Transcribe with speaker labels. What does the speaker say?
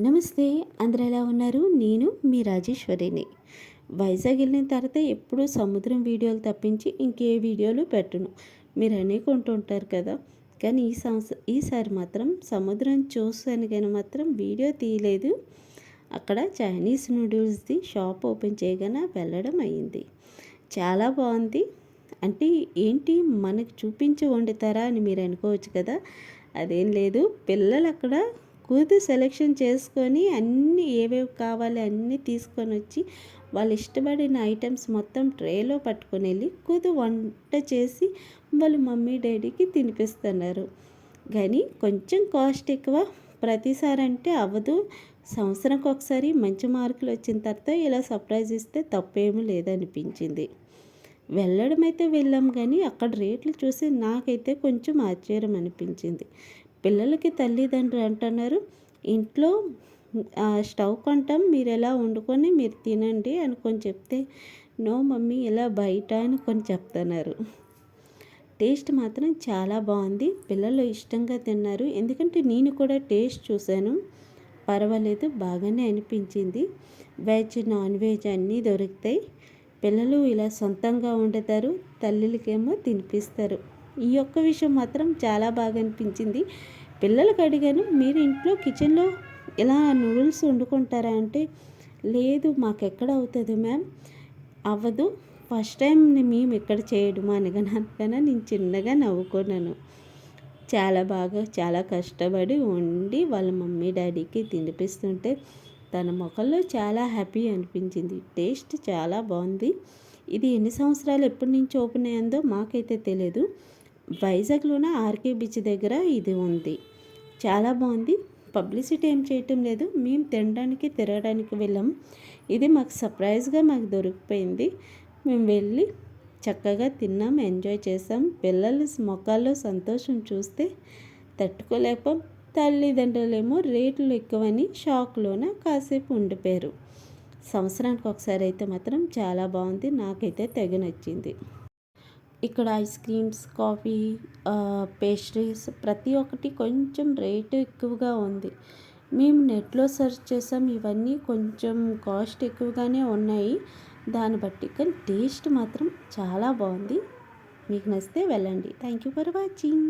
Speaker 1: నమస్తే. అందరూ ఎలా ఉన్నారు? నేను మీ రాజేశ్వరిని. వైజాగ్ వెళ్ళిన తర్వాత ఎప్పుడూ సముద్రం వీడియోలు తప్పించి ఇంకే వీడియోలు పెట్టను. మీరు అనుకుంటుంటారు కదా! కానీ ఈసారి మాత్రం సముద్రం చూసాను కానీ మాత్రం వీడియో తీయలేదు. అక్కడ చైనీస్ నూడిల్స్ది షాప్ ఓపెన్ చేయగానే వెళ్ళడం అయింది. చాలా బాగుంది. అంటే ఏంటి మనకు చూపించి వండుతారా అని మీరు అనుకోవచ్చు కదా! అదేం లేదు. పిల్లలు అక్కడ సెలెక్షన్ చేసుకొని అన్నీ ఏవేవి కావాలి అన్నీ తీసుకొని వచ్చి వాళ్ళు ఇష్టపడిన ఐటమ్స్ మొత్తం ట్రేలో పట్టుకొని వెళ్ళి వంట చేసి వాళ్ళ మమ్మీ డాడీకి తినిపిస్తున్నారు. కానీ కొంచెం కాస్ట్ ఎక్కువ. ప్రతిసారి అంటే అవ్వదు. సంవత్సరానికి ఒకసారి మంచి మార్కులు వచ్చిన తర్వాత ఇలా సర్ప్రైజ్ ఇస్తే తప్పేమీ లేదనిపించింది. వెళ్ళడం అయితే వెళ్ళాం కానీ అక్కడ రేట్లు చూసి నాకైతే కొంచెం ఆశ్చర్యం అనిపించింది. పిల్లలకి తల్లిదండ్రులు అంటున్నారు, ఇంట్లో స్టవ్ కొంటాం, మీరు ఎలా వండుకొని మీరు తినండి అనుకొని చెప్తే, నో మమ్మీ ఇలా బయట అనుకొని చెప్తున్నారు. టేస్ట్ మాత్రం చాలా బాగుంది. పిల్లలు ఇష్టంగా తిన్నారు. ఎందుకంటే నేను కూడా టేస్ట్ చూశాను. పర్వాలేదు, బాగానే అనిపించింది. వెజ్ నాన్ వెజ్ అన్నీ దొరుకుతాయి. పిల్లలు ఇలా సొంతంగా వండుతారు, తల్లులకేమో తినిపిస్తారు. ఈ ఒక్క విషయం మాత్రం చాలా బాగా అనిపించింది. పిల్లలకు అడిగాను, మీరు ఇంట్లో కిచెన్లో ఇలా నూడిల్స్ వండుకుంటారా అంటే, లేదు మాకెక్కడ అవుతుంది మ్యామ్, అవ్వదు, ఫస్ట్ టైం మేము ఇక్కడ చేయడము అనగానకన్నా నేను చిన్నగా నవ్వుకున్నాను. చాలా కష్టపడి వండి వాళ్ళ మమ్మీ డాడీకి తినిపిస్తుంటే తన ముఖంలో చాలా హ్యాపీ అనిపించింది. టేస్ట్ చాలా బాగుంది. ఇది ఎన్ని సంవత్సరాలు ఎప్పటి నుంచి ఓపెన్ అయ్యిందో మాకైతే తెలియదు. వైజాగ్లోనే ఆర్కే బీచ్ దగ్గర ఇది ఉంది. చాలా బాగుంది. పబ్లిసిటీ ఏం చేయటం లేదు. మేము తిరగడానికి వెళ్ళాం. ఇది మాకు సర్ప్రైజ్గా దొరికిపోయింది. మేము వెళ్ళి చక్కగా తిన్నాం, ఎంజాయ్ చేసాం. పిల్లల ముఖాల్లో సంతోషం చూస్తే తట్టుకోలేకపోయాం. తల్లిదండ్రులేమో రేట్లు ఎక్కువని షాక్లోన కాసేపు ఉండిపోయారు. సంవత్సరానికి ఒకసారి అయితే మాత్రం చాలా బాగుంది. నాకైతే తెగ నచ్చింది. ఇక్కడ ఐస్ క్రీమ్స్, కాఫీ, పేస్ట్రీస్ ప్రతి ఒక్కటి కొంచెం రేటు ఎక్కువగా ఉంది. మేము నెట్లో సెర్చ్ చేసాం, ఇవన్నీ కొంచెం కాస్ట్ ఎక్కువగానే ఉన్నాయి. దాన్ని బట్టి కానీ టేస్ట్ మాత్రం చాలా బాగుంది. మీకు నచ్చితే వెళ్ళండి. Thank you for watching.